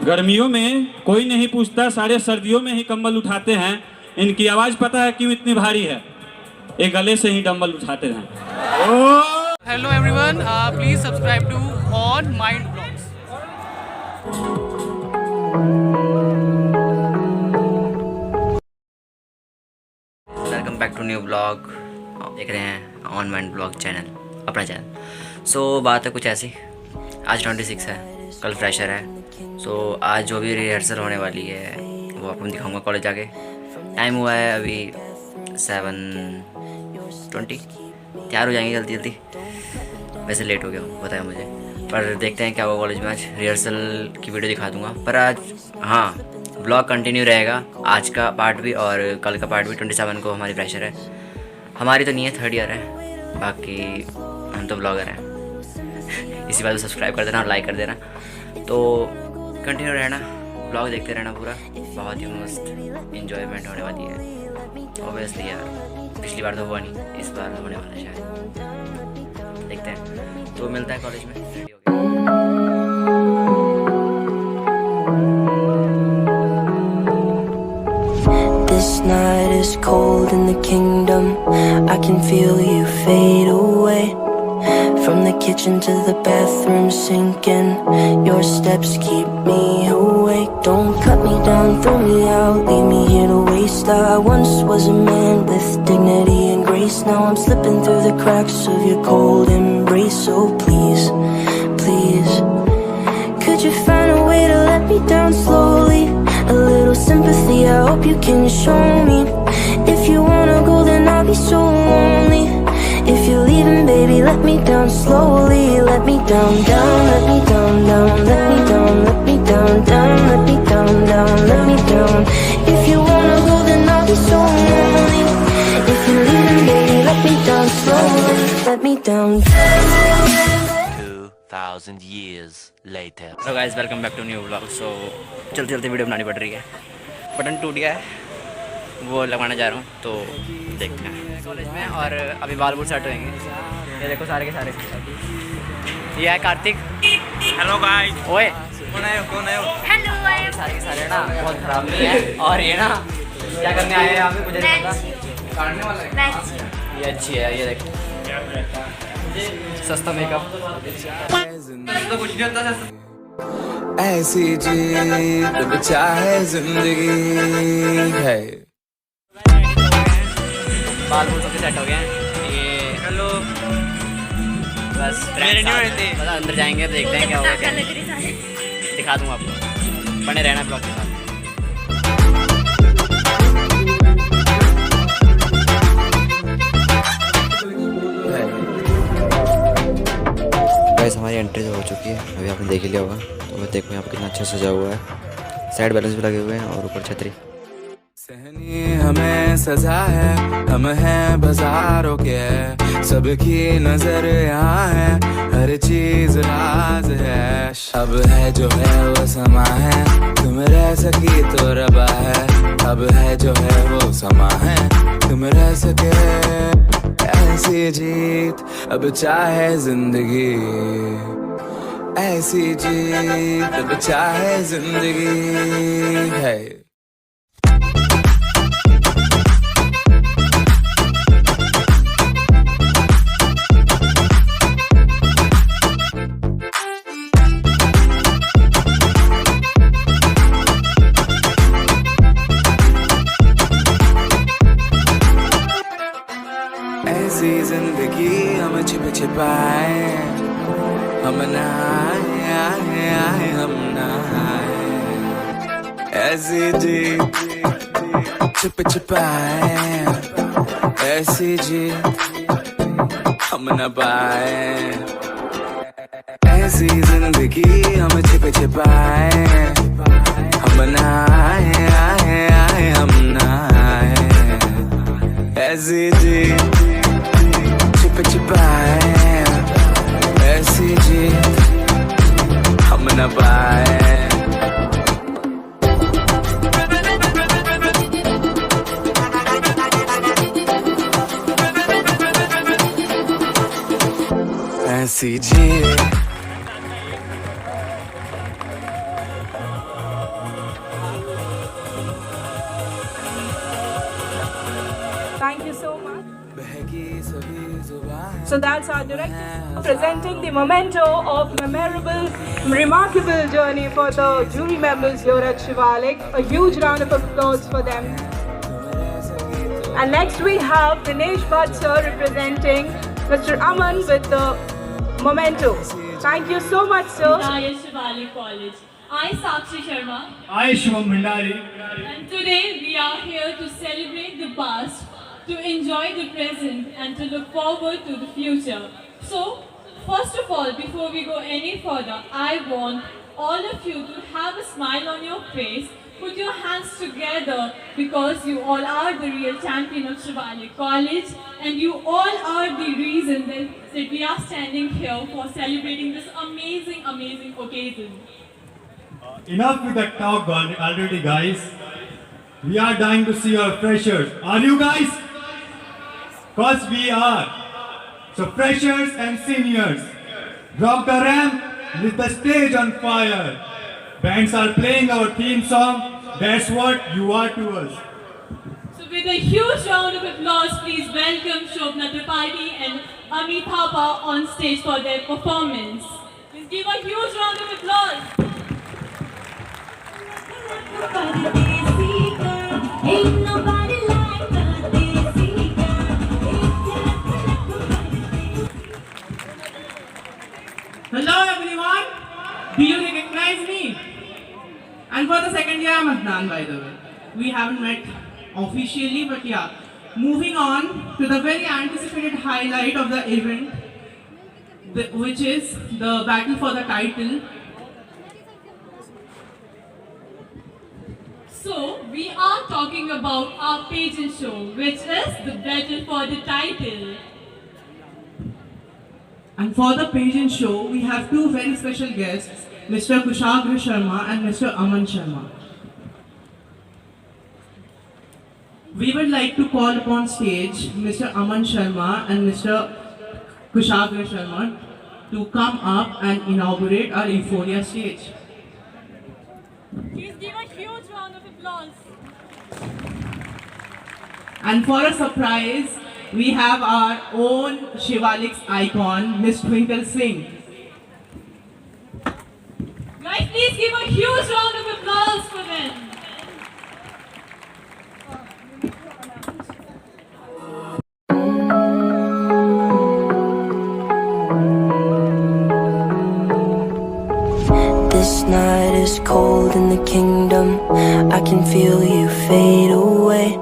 गर्मियों में कोई नहीं पूछता, सारे सर्दियों में ही कंबल उठाते हैं। इनकी आवाज पता है क्यों इतनी भारी है? एक गले से ही डंबल उठाते हैं। Hello everyone, please subscribe to on mind blogs. Welcome back to new blog. आप देख रहे हैं ऑन माइंड ब्लॉग चैनल, अपना चैनल। सो बात है कुछ ऐसी, आज 26 है, कल फ्रेशर है। सो आज जो भी रिहर्सल होने वाली है वो आपको दिखाऊंगा कॉलेज जाके। टाइम हुआ है अभी 7:20, तैयार हो जाएंगे जल्दी जल्दी। वैसे लेट हो गया हूँ, बताया मुझे, पर देखते हैं क्या होगा कॉलेज में। आज रिहर्सल की वीडियो दिखा दूँगा, पर आज हाँ ब्लॉग कंटिन्यू रहेगा। आज का पार्ट भी और कल का पार्ट भी। 27 को हमारी फ्रेशर है। हमारी तो नहीं है, 3rd ईयर है, बाकी हम तो ब्लॉगर हैं। इसी बात को सब्सक्राइब कर देना और लाइक कर देना। तो कंटिन्यू रहना, ब्लॉग देखते रहना पूरा। बहुत ही मस्त इन्जॉयमेंट होने वाली है ऑब्वियसली यार। पिछली बार तो हुआ नहीं, इस बार होने वाला है शायद, देखते हैं। तो मिलता है कॉलेज में, रेडी हो गया। This night is cold in the kingdom. I can feel you fade away. From the kitchen to the bathroom sinking. Your steps keep me awake. Don't cut me down, throw me out, leave me here to waste. I once was a man with dignity and grace. Now I'm slipping through the cracks of your cold embrace. So please, please, could you find a way to let me down slowly? A little sympathy, I hope you can show me. If you wanna go, then I'll be so lonely. If you're leaving, baby, let me down slowly. Let me down, down, let me down, down, let me down, let me down, down, let me down, down, let me down. If you wanna go, then I'll be so lonely. If you're leaving, baby, let me down slowly. Let me down. 2000 years later. Hello guys, welcome back to new blog. So चलते चलते video बनानी पड़ रही है। Button टूट गया है, वो लगाने जा रहा हूँ, तो देखते हैं कॉलेज में। और अभी बाल बुल सेट होंगे। ये देखो सारे के सारे। ये है कार्तिक। Hello guys. ओए कौन है हेलो। सारे के सारे ना बहुत खराब नहीं है। और ये ना क्या करने आए हैं यहाँ पे, मुझे नहीं पता। काटने वाला है। ये अच्छी है, ये देखो सस्ता मेकअप तो कुछ नहीं होता सस्ता। ऐसी जीत बचा है जिंदगी है। बाल बुल सबके सेट हो गए हैं। ये हेलो बस मेरे नहीं रहते, बस अंदर जाएंगे तो देखते हैं क्या होगा, क्या दिखा दूंगा आपको। बने रहना ब्लॉग के साथ। गाइस हमारी एंट्री हो चुकी है, अभी आपने देख ही लिया होगा। तो देखो यहाँ पे कितना अच्छा सजा हुआ है, साइड बैलेंस भी लगे हुए हैं और ऊपर छतरी। सहनी हमें सजा है, हम हैं बाजारों के, सबकी नजर यहाँ है, हर चीज राज है। अब है जो है वो समा है, तुम रह सकी तो रबा है। अब है जो है वो समा है, तुम रह सके। ऐसी जीत अब चाहे जिंदगी, ऐसी जीत अब चाहे जिंदगी है। ऐसी जिंदगी हम छिप छिपाए, हम नहाए आए आए हम नहाए। ऐसी जी छिप छिपाए, ऐसी जी हम न पाए। ऐसी जिंदगी हम छिप छिपाए, हम नहाए आए आए हम नहाए। ऐसी जी छिप छिपाए, ऐसी जी हम न पाए। ऐसी जी So that's our director presenting the memento of memorable, remarkable journey for the jury members here at Shivalik. A huge round of applause for them. And next we have Dinesh Bhatt sir representing Mr. Aman with the memento. Thank you so much, sir. Hi, Shivalik College. I Sakshi Sharma. I Shivam Bhandari. And today we are here to celebrate the past, to enjoy the present and to look forward to the future. So, first of all, before we go any further, I want all of you to have a smile on your face. Put your hands together because you all are the real champion of Shivalik College and you all are the reason that we are standing here for celebrating this amazing, amazing occasion. Enough with that talk already, guys. We are dying to see our freshers. Are you guys? Cause we are. So freshers and seniors, drop the ramp with the stage on fire. Bands are playing our theme song. That's what you are to us. So with a huge round of applause, please welcome Shobna Tripathi and Amit Thapa on stage for their performance. Please give a huge round of applause. Hello everyone, do you recognize me? And for the second year I'm Adnan, by the way. We haven't met officially, but yeah. Moving on to the very anticipated highlight of the event, which is the battle for the title. So we are talking about our pageant show, which is the battle for the title. And for the pageant show, we have two very special guests, Mr. Kushagra Sharma and Mr. Aman Sharma. We would like to call upon stage Mr. Aman Sharma and Mr. Kushagra Sharma to come up and inaugurate our Euphoria stage. Please give a huge round of applause. And for a surprise, we have our own Shivalik's icon, Miss Twinkle Singh. Guys, please give a huge round of applause for them. This night is cold in the kingdom. I can feel you fade away.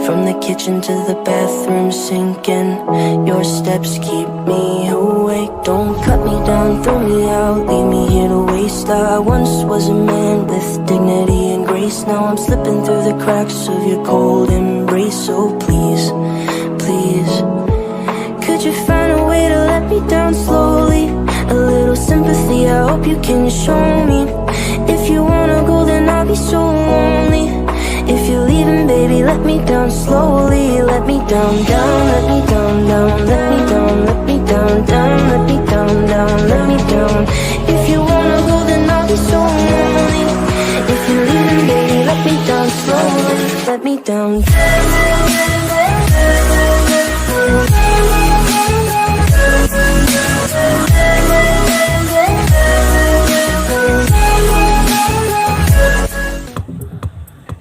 From the kitchen to the bathroom sinking. Your steps keep me awake. Don't cut me down, throw me out, leave me here to waste. I once was a man with dignity and grace. Now I'm slipping through the cracks of your cold embrace. So please, please, could you find a way to let me down slowly? A little sympathy, I hope you can show me. If you wanna go, then I'll be so lonely. If you're leaving, baby, let me down slowly. Let me down, down, let me down, down. Let me down, let me down, down. Let me down, down, let me down. If you wanna go, then I'll be so lonely. If you're leaving, baby, let me down slowly. Let me down.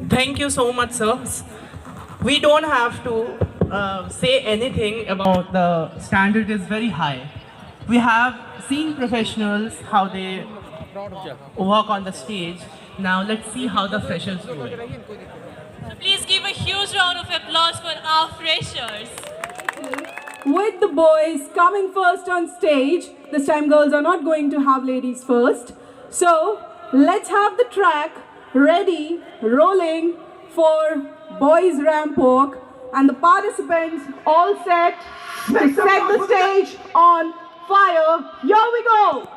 Thank you so much, sir. We don't have to say anything about the standard is very high. We have seen professionals, how they work on the stage. Now let's see how the freshers do it. Please give a huge round of applause for our freshers. With the boys coming first on stage, this time girls are not going to have ladies first. So let's have the track ready, rolling for boys ramp walk, and the participants all set to set the stage on fire. Here we go!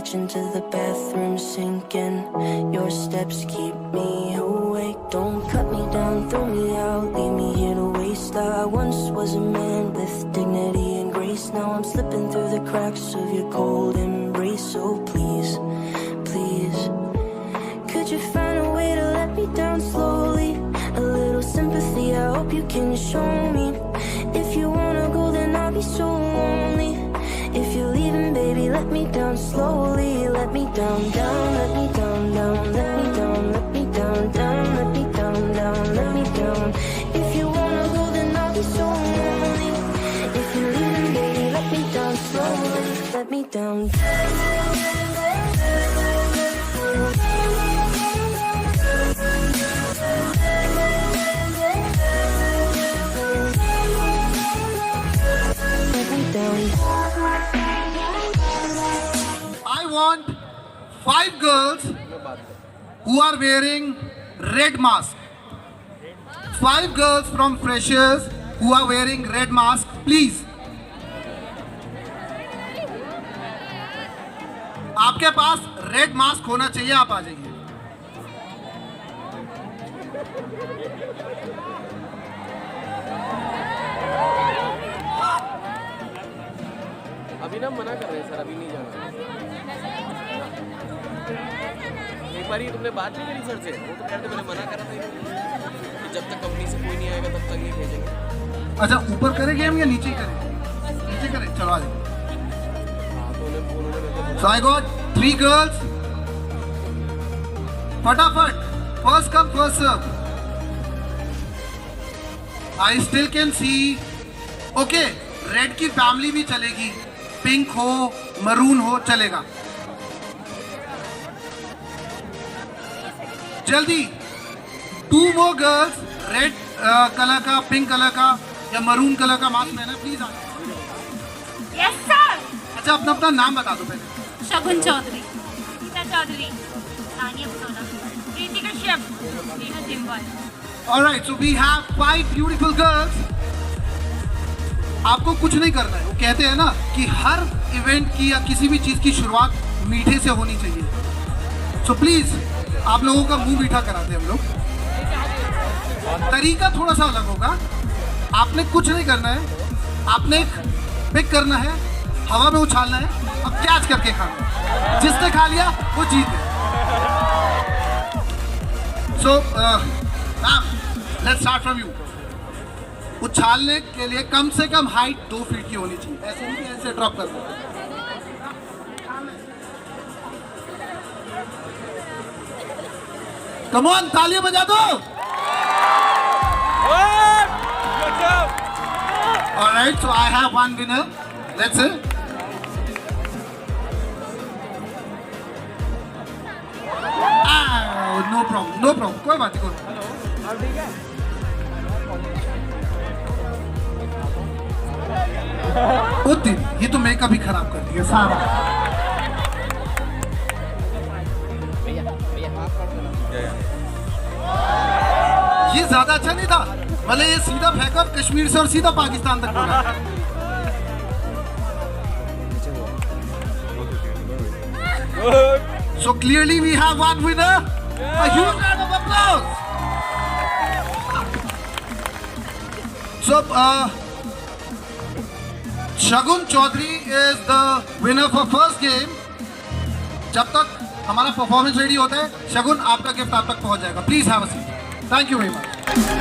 kitchen to the bathroom sinking. Your steps keep me awake. Don't cut me down, throw me out, leave me here to waste. I once was a man with dignity and grace. Now I'm slipping through the cracks of your cold embrace. So please, please, could you find a way to let me down slowly? A little sympathy, I hope you can show me. If you wanna go, then I'll be so lonely. If you're leaving, baby, let me down slowly. Let me down, down, let me down, down, let me down, let me down, down, let me down, down, let me down. If you wanna go, then I'll be so lonely. If you're leaving, baby, let me down slowly. Let me down. I want 5 girls who are wearing red mask. 5 girls from freshers who are wearing red mask, please. आपके पास red mask होना चाहिए, आप आ जाइए. अभी ना मना कर रहे हैं सर, अभी नहीं जाना. एक बार ही तुमने बात नहीं करी सर से? वो तो कहते मैंने मना करा था कि जब तक कंपनी से कोई नहीं आएगा तब तक नहीं भेजेंगे. अच्छा, ऊपर करेंगे हम या नीचे करें? नीचे करें, चलो आ जाओ. So I got 3 girls. फटाफट, first come first serve. I still can see. Okay, red की फैमिली भी चलेगी, पिंक हो, मरून हो, चलेगा. जल्दी 2 more girls, रेड कलर का, पिंक कलर का या मरून कलर का मास्क पहना, प्लीज आ. Yes sir. अच्छा, अपना अपना नाम बता दो पहले. शगुन चौधरी, गीता चौधरी, तानिया सोना, प्रीति Kashyap, Neha जिम्बाल. Alright, so we have 5 beautiful girls. आपको कुछ नहीं करना है. वो कहते हैं ना कि हर इवेंट की या किसी भी चीज की शुरुआत मीठे से होनी चाहिए. So please, आप लोगों का मुंह मीठा कराते हैं हम लोग. तरीका थोड़ा सा अलग होगा. आपने कुछ नहीं करना है. आपने पिक करना है, हवा में उछालना है, अब कैच करके खाना. जिसने खा लिया वो जीत गया. So, ma'am, let's start from you. उछालने के लिए कम से कम हाइट 2 फीट की होनी चाहिए. ऐसे नहीं कि ऐसे ड्रॉप कर दो. कम ऑन, तालियां बजा दो. Alright, so I have one winner. Let's see. No problem, no problem. कोई बात नहीं. दिन ये तो मेकअप भी खराब कर दिया सारा. ये ज्यादा अच्छा नहीं था. भले ये सीधा फेंका कश्मीर से और सीधा पाकिस्तान तक पहुंचा. So clearly we have one winner. A huge round of applause. So Shagun Chaudhary is the winner for first game. जब तक हमारा परफॉर्मेंस रेडी होता है, शगुन आपका गिफ्ट आप तक पहुंच जाएगा. Please have a seat. Thank you very much. रंग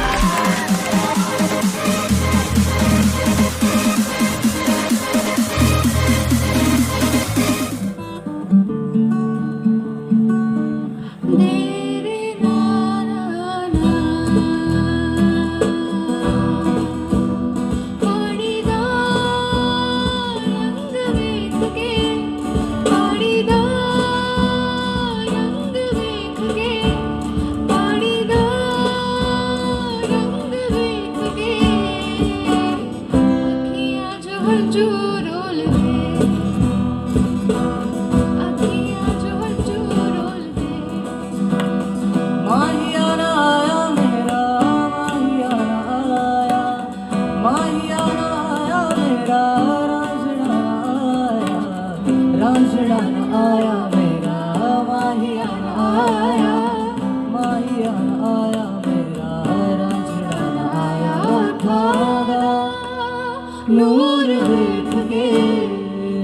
ਨੂਰ ਵੇਖ ਕੇ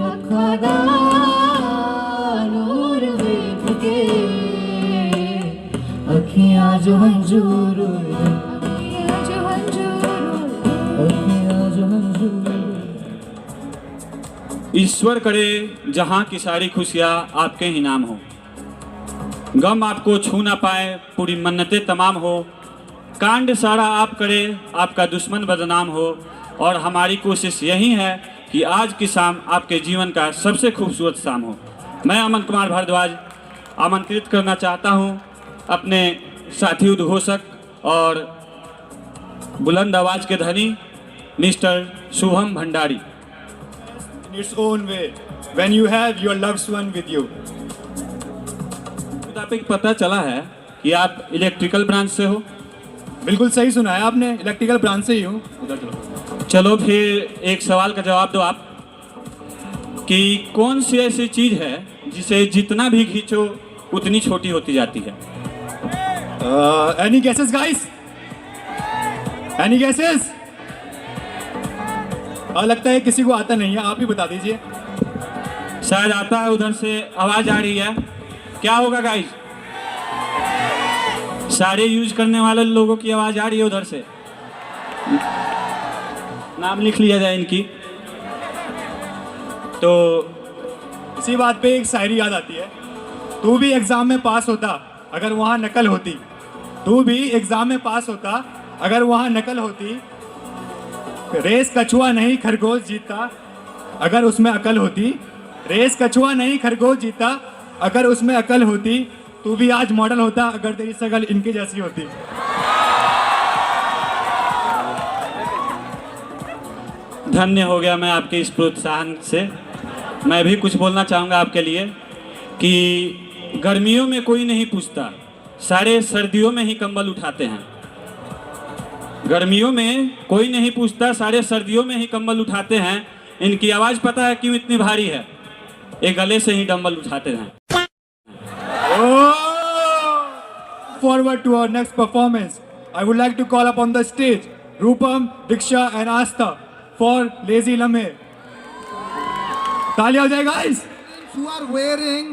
ਅੱਖਾਂ ਦਾ ਨੂਰ ਵੇਖ ਕੇ ਅੱਖੀਆਂ ਜੋ ਹੰਝੂ ਰੋਏ ਅੱਖੀਆਂ ਜੋ ਹੰਝੂ ईश्वर करे जहाँ की सारी खुशियाँ आपके ही नाम हो, गम आपको छू ना पाए, पूरी मन्नतें तमाम हो, कांड सारा आप करे, आपका दुश्मन बदनाम हो। और हमारी कोशिश यही है कि आज की शाम आपके जीवन का सबसे खूबसूरत शाम हो। मैं अमन कुमार भारद्वाज आमंत्रित करना चाहता हूँ अपने साथी उद्घोषक और बुलंद आवाज़ के धनी mister Shubham Bhandari. In its own way, when you have your loved one with you. मुताबिक पता चला है कि आप इलेक्ट्रिकल ब्रांच से हो। बिल्कुल सही सुना है आपने, इलेक्ट्रिकल ब्रांच से ही हूँ। उधर चलो। चलो फिर एक सवाल का जवाब दो आप कि कौन सी ऐसी चीज़ है जिसे जितना भी खींचो उतनी छोटी होती जाती है। Any guesses guys? Any guesses? लगता है किसी को आता नहीं है, आप ही बता दीजिए। शायद आता है, उधर से आवाज़ आ रही है। क्या होगा गाइस? सारे यूज करने वाले लोगों की आवाज़ आ रही है उधर से। नाम लिख लिया जाए इनकी। तो इसी बात पे एक शायरी याद आती है, तू भी एग्जाम में पास होता अगर वहाँ नकल होती। तू भी एग्जाम में पास होता अगर वहाँ नकल होती। रेस कछुआ नहीं खरगोश जीता अगर उसमें अकल होती। रेस कछुआ नहीं खरगोश जीता अगर उसमें अकल होती। तू भी आज मॉडल होता अगर तेरी शकल इनकी जैसी होती। धन्य हो गया मैं आपके इस प्रोत्साहन से। मैं भी कुछ बोलना चाहूँगा आपके लिए कि गर्मियों में कोई नहीं पूछता, सारे सर्दियों में ही कंबल उठाते हैं। गर्मियों में कोई नहीं पूछता, सारे सर्दियों में ही कंबल उठाते हैं। इनकी आवाज़ पता है क्यों इतनी भारी है? ये गले से ही डंबल उठाते हैं। Forward to our next performance. I would like to call up on the stage Rupam, Diksha and Asta for Lazy Lamhe. तालियां हो जाए guys. Who are wearing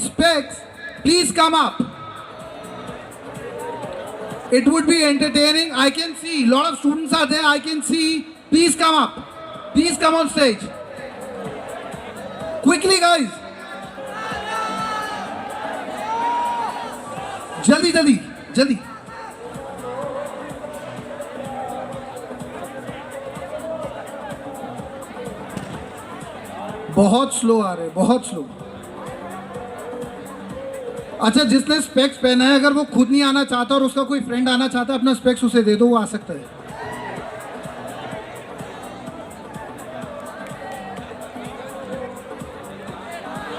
specs, please come up. It would be entertaining. I can see a lot of students are there. I can see. Please come up. Please come on stage. Quickly, guys. जल्दी जल्दी जल्दी। बहुत slow आ रहे, बहुत slow. अच्छा, जिसने specs पहना है अगर वो खुद नहीं आना चाहता और उसका कोई फ्रेंड आना चाहता है, अपना स्पेक्स उसे दे दो, वो आ सकता है।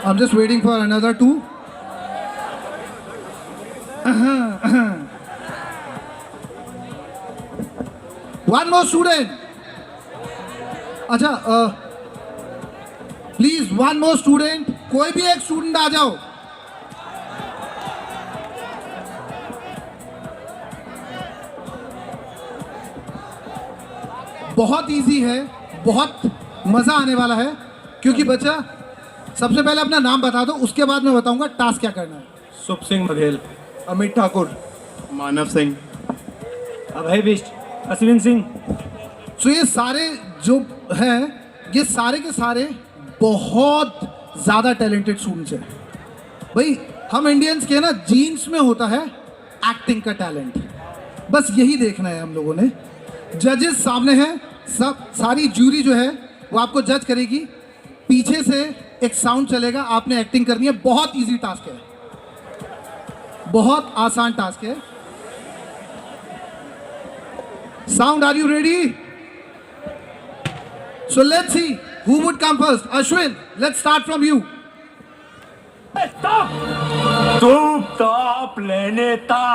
I'm just waiting for another two. One more student. अच्छा, प्लीज वन मोर स्टूडेंट। कोई भी एक स्टूडेंट आ जाओ। बहुत इजी है, बहुत मजा आने वाला है। क्योंकि बच्चा, सबसे पहले अपना नाम बता दो, उसके बाद मैं बताऊंगा टास्क क्या करना है। शुभ सिंह बघेल, अमित ठाकुर, मानव सिंह, अभय बिष्ट, अश्विन सिंह। तो ये सारे जो हैं, ये सारे के सारे बहुत ज़्यादा टैलेंटेड स्टूडेंट्स हैं। भाई, हम इंडियंस के ना जीन्स में होता है एक्टिंग का टैलेंट। बस यही देखना है हम लोगों ने। जजेस सामने हैं, सब सारी जूरी जो है वो आपको जज करेगी। पीछे से एक साउंड चलेगा, आपने एक्टिंग करनी है। बहुत इजी टास्क है, बहुत आसान टास्क है। Sound, are you ready? So let's see who would come first. Ashwin, let's start from you. Stop! Stop लेने ता।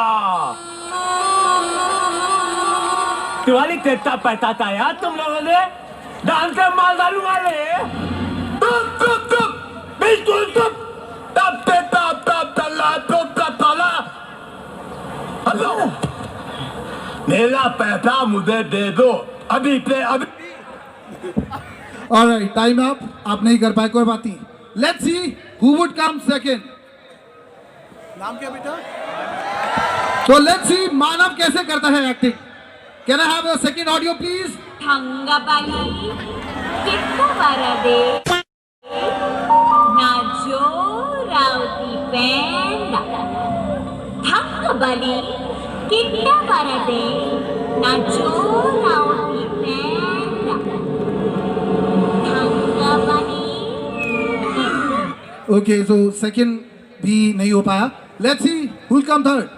दिवाली तेता पैता था यार तुम लोगों ने डांस के माल डालू वाले। बिल्कुल तुम तब ते तब तला तब तला। हेलो, मेरा पैसा मुझे दे दो अभी पे अभी। Alright, time up. आप नहीं कर पाए, कोई बात नहीं। Let's see who would come second. नाम क्या बेटा? तो लेट्स सी मानव कैसे करता है acting. Can I have a second audio please? थंगबली कितना वरदे ना जोरावती पेंड थंगबली कितना वरदे ना जोरावती पेंड थंगबली। ओके, सो सेकंड भी नहीं हो पाया। Let's see who will come third.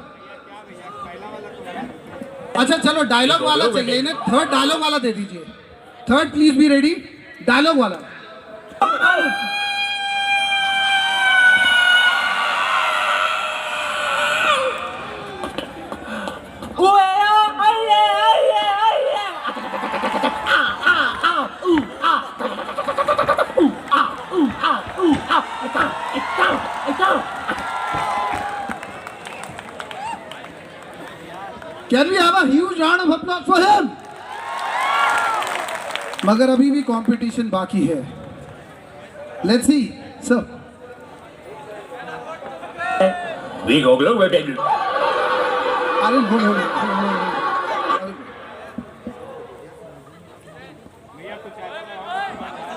अच्छा चलो, डायलॉग वाला चाहिए इन्हें। थर्ड डायलॉग वाला दे दीजिए। Third please be ready. Dialogue वाला। Can we have a huge round of applause for him? मगर अभी भी कंपटीशन बाकी है। Let's see, sir. We go below, we beg. अरे no.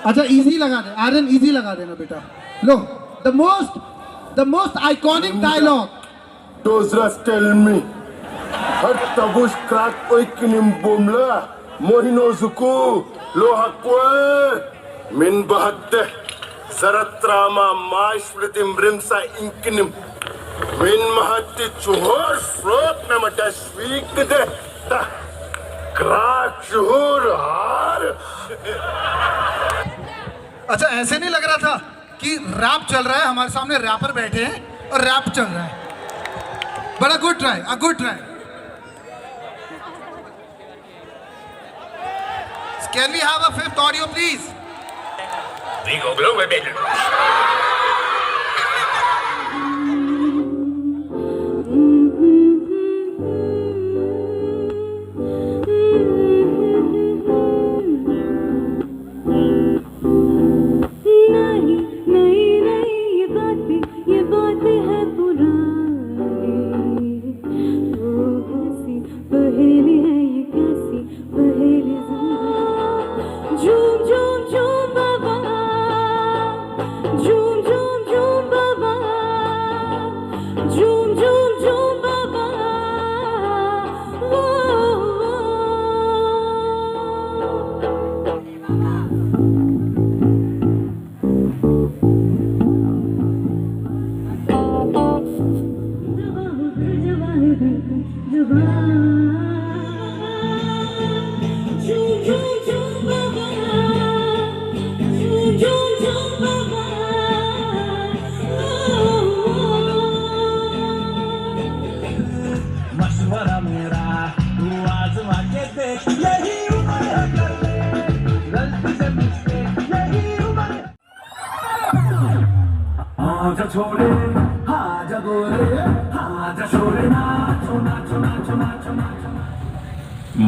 अच्छा इजी लगा दे, आर्यन इजी लगा देना बेटा। लो, the most iconic dialogue. Those just tell me. Hat tabush crack oikinim bomla. Mohino zuku lohakwe min bahatte zaratrama maishvritim rimsa inkinim min mahatti chuhor frot namatashvikde ta crack chuhor har. अच्छा ऐसे नहीं लग रहा था कि rap चल रहा है, हमारे सामने रैपर बैठे हैं और रैप चल रहा है। बड़ा good try, a good try. Can we have a fifth audio please? We go below, we beg.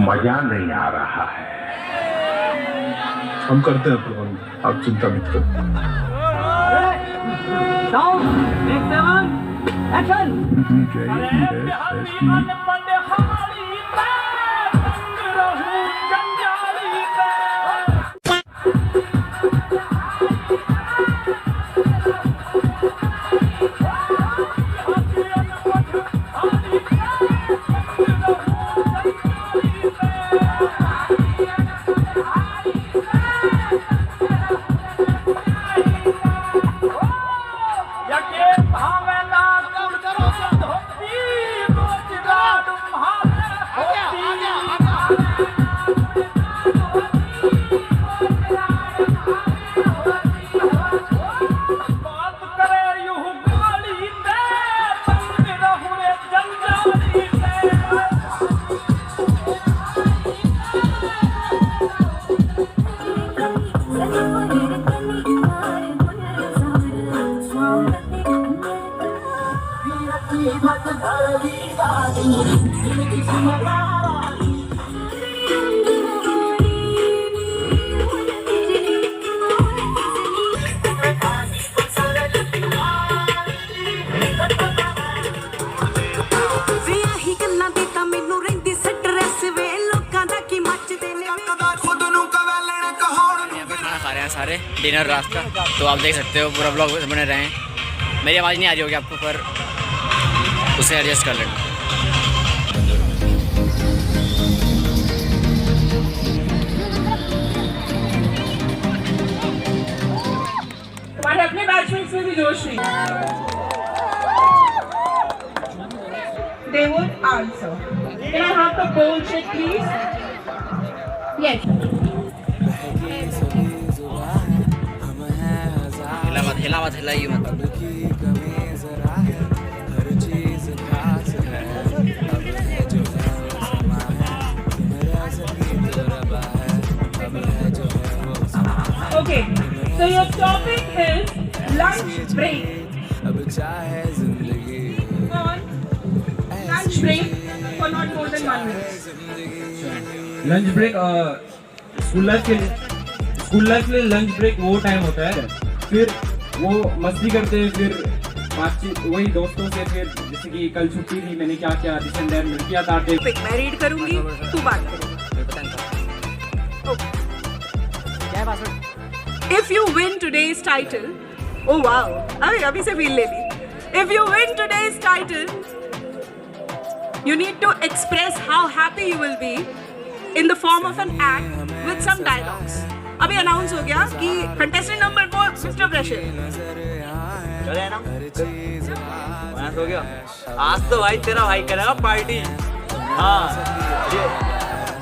मजा नहीं आ रहा है। हम करते हैं प्रबंध, आप चिंता मत करो। डिनर रास्ता, तो आप देख सकते हो पूरा ब्लॉग बने रहे हैं। मेरी आवाज़ नहीं आ रही होगी आपको, पर उसे एडजस्ट कर लेना। तुम्हारे अपने बैचमेट्स में भी जोश नहीं। They would answer. Can I have the bowl check, please? Yes. हिला मत हिलाइए मत। Okay, so your topic is lunch break. On lunch break for not more than 1 minute. Lunch break school life के लिए lunch break वो time होता है, फिर वो मस्ती करते हैं, फिर बातचीत वही दोस्तों से, फिर जैसे कि कल छुट्टी थी, मैंने क्या किया, लड़कियाँ तारते। मैं रीड करूंगी, तू बात करेगा। If you win today's title, oh wow, अभी से feel ले ली। If you win today's title, you need to express how happy you will be in the form of an act with some dialogues. अभी announce हो गया कि contestant number 4 mister fresher. चले ना, announce हो गया। आज तो भाई तेरा भाई करेगा पार्टी। हाँ,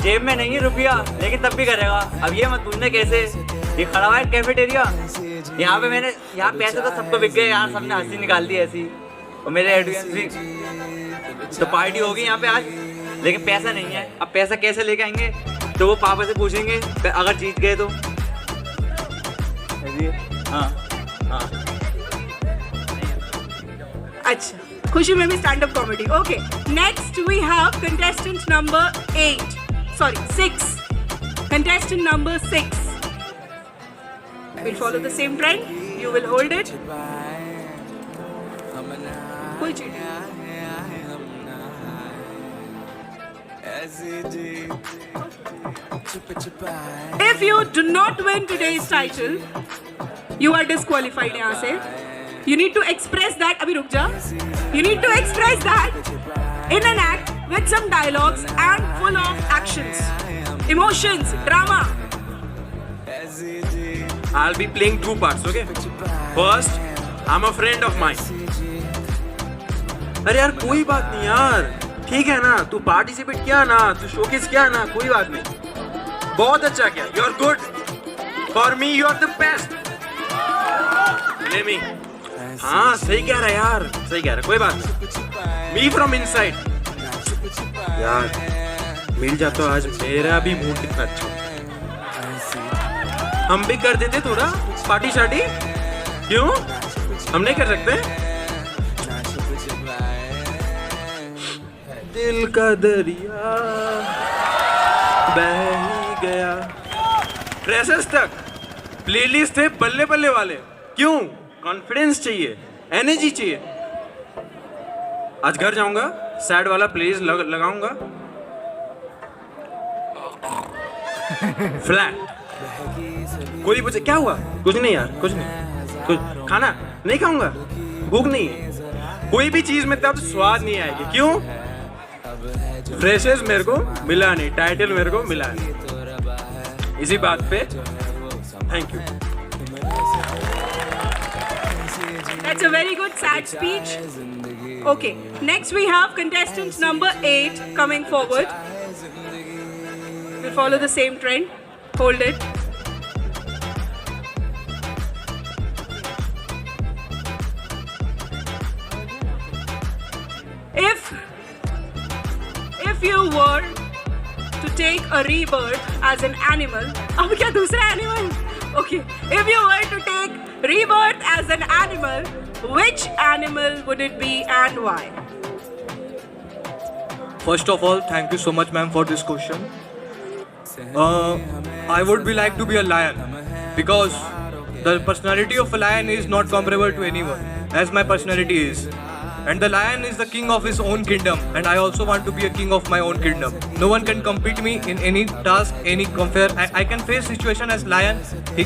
जेब में नहीं है रुपया, लेकिन तब भी करेगा। अब ये मत पूछना कैसे। ये खड़ा हुआ है कैफेटेरिया, यहाँ पे मैंने यहाँ पैसे तो सबको बिक गए, यहाँ सबने हंसी निकाल दी ऐसी, और मेरे एडवांस भी। तो पार्टी होगी यहाँ पे आज, लेकिन पैसा नहीं है। अब पैसा कैसे लेके आएंगे, तो वो पापा से पूछेंगे अगर जीत गए तो। हाँ हाँ, अच्छा, खुशी में भी stand up comedy. Okay, next we have contestant number 6। Contestant number 6 will follow the same trend. You will hold it. कोई चीज If you do not win today's title, you are disqualified यहाँ से. You need to express that. अभी रुक जा. You need to express that in an act with some dialogues and full of actions, emotions, drama. I'll be playing two parts, okay? First, I'm a friend of mine. अरे यार कोई बात नहीं यार, ठीक है ना, तू पार्टिसिपेट किया ना, तू शोकेस किया ना, कोई बात नहीं, बहुत अच्छा किया, you are good, for me you are the best, let me, हाँ सही कह रहा है यार, सही कह रहा है, कोई बात नहीं, मी फ्रॉम इनसाइड, यार मिल जाता आज मेरा भी मूड कितना अच्छा, हम भी कर देते थोड़ा पार्टी शार्टी, क्यों हम नहीं कर सकते? दिल का दरिया बह ही गया, फ्रेशर्स तक प्लेलिस्ट है बल्ले बल्ले वाले, क्यों? कॉन्फिडेंस चाहिए, एनर्जी चाहिए। आज घर जाऊंगा, सैड वाला प्लेलिस्ट लगाऊंगा, फ्लैट। कोई पूछे क्या हुआ? कुछ नहीं यार, कुछ नहीं, कुछ खाना नहीं खाऊंगा, भूख नहीं है, कोई भी चीज में तब स्वाद नहीं आएगी, क्यों? फ्रेशर्स मेरे को मिला नहीं, टाइटल मेरे को मिला नहीं, इसी बात पे thank you. That's a very good sad speech. Okay, next we have contestant number 8 coming forward. We'll follow the same trend. Hold it. If you were to take a rebirth as an animal, अब क्या दूसरा animal? Okay, if you were to take rebirth as an animal, which animal would it be and why? First of all, thank you so much, ma'am, for this question. I would be like to be a lion because the personality of a lion is not comparable to anyone, as my personality is. And the lion is the king of his own kingdom, and I also want to be a king of my own kingdom. No one can compete me in any task, any compare. I can face situation as lion. He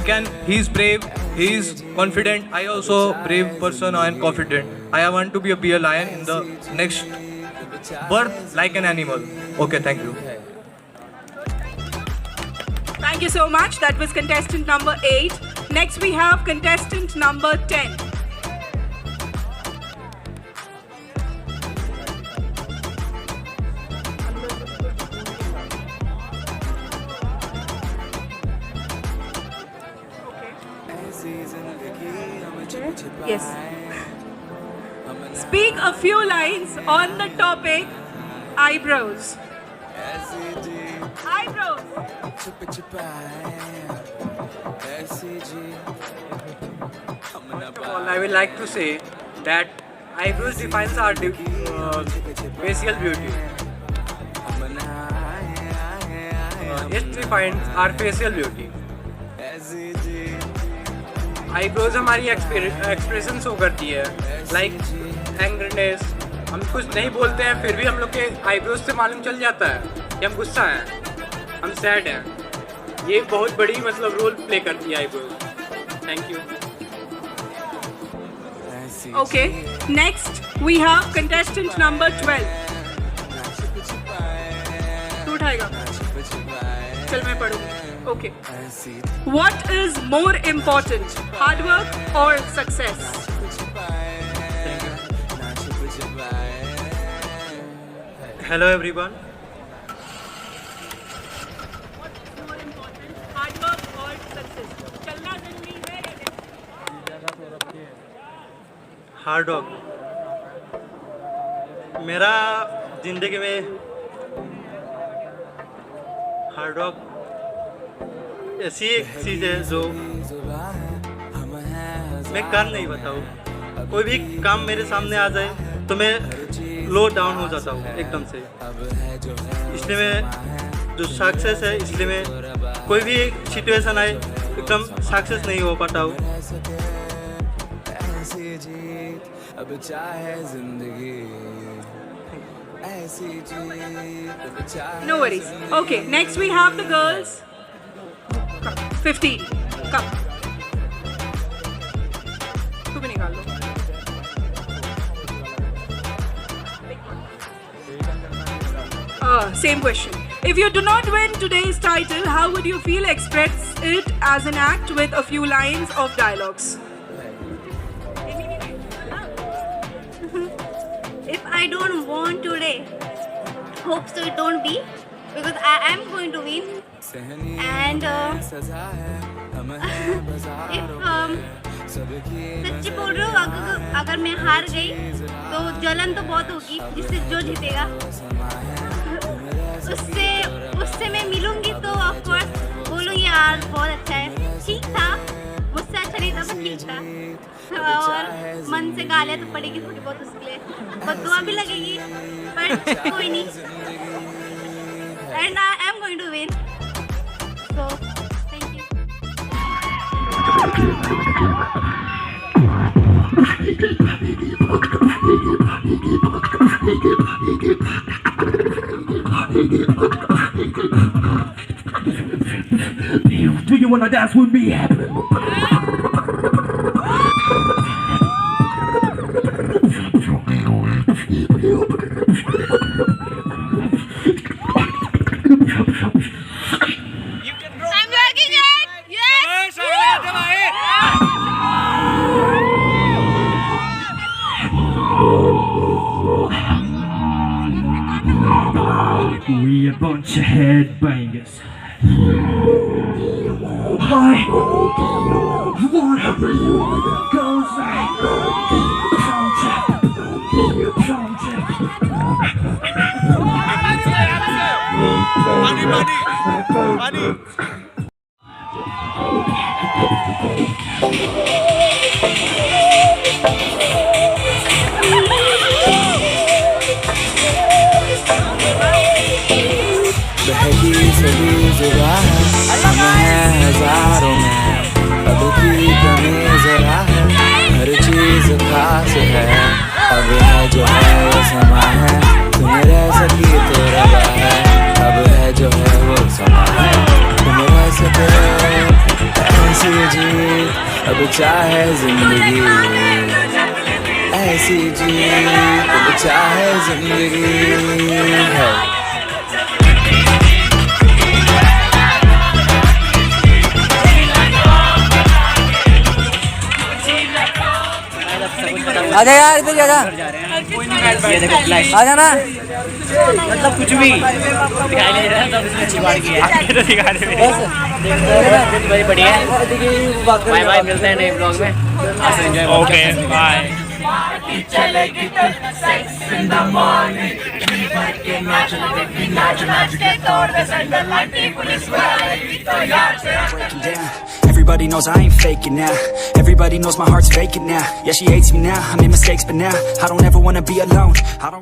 is brave, he is confident. I also brave person and confident. I want to be a lion in the next birth like an animal. Okay, thank you. Thank you so much. That was contestant number 8. Next we have contestant number 10. Yes. Speak a few lines on the topic eyebrows. Eyebrows. First of all, I would like to say that eyebrows defines our facial beauty. It defines our facial beauty. Eyebrows हमारी expression show करती है, like angriness. हम कुछ नहीं बोलते हैं फिर भी हम लोग के आईब्रोज से मालूम चल जाता है कि हम गुस्सा हैं, हम सैड हैं. ये बहुत बड़ी मतलब रोल प्ले करती है eyebrows. Thank you. Okay, next we have contestant number 12. तू उठाएगा? चल मैं पढ़ूंगी. Okay. What is more important, hard work or success? Hello everyone. Hard work or success? चलना जरूरी है या नहीं? Hard work. मेरा जिंदगी में हार्ड वर्क ऐसी एक चीज़ है जो मैं कर नहीं बताऊँ. कोई भी काम मेरे सामने आ जाए तो मैं लो डाउन हो जाता हूँ एकदम से. इसलिए मैं जो सक्सेस है, इसलिए मैं कोई भी सिचुएशन आए एकदम सक्सेस नहीं हो पाता हूँ. No worries. Okay, next we have the girls. 15. Come. तू भी निकाल लो. Same question. If you do not win today's title, how would you feel? Express it as an act with a few lines of dialogues. If I don't won today, hope so it don't be, because I am going to win. And सच्ची बोल रही हूँ, अगर मैं हार गई तो जलन तो बहुत होगी, जिससे जो जीतेगा उससे मैं मिलूंगी तो ऑफ कोर्स बोलूँगी यार बहुत अच्छा है, ठीक था, मुझसे अच्छा नहीं था पर ठीक था. और मन से गालियाँ तो पड़ेगी थोड़ी बहुत उसके लिए, बददुआ भी लगेगी, पर कोई नहीं. And I am going to win. So, thank you. Do you wanna dance with me? We a bunch of headbangers. Hi. One goes right. Money. बहकी सभी जुबां हम हैं हजारों में, अब की कमी जरा है, हर चीज खास है, अब है जो चाहे जिंदगी ऐसी जी, तुम चाहे जिंदगी है। आजा यार, इधर आजा। ये देखो फ्लैश, आजा ना। मतलब कुछ भी दिखाई नहीं रहा, सब इसने छिपाड़ किया है। आगे तो दिखा दे बस। बड़ी बढ़िया है। बाय बाय, मिलते हैं नए ब्लॉग में। Okay bye. चलेगी in the morning, everybody knows I ain't faking now. Everybody knows my heart's vacant now. Yeah, she hates me now, I made mistakes, but now I don't ever wanna be alone. I don't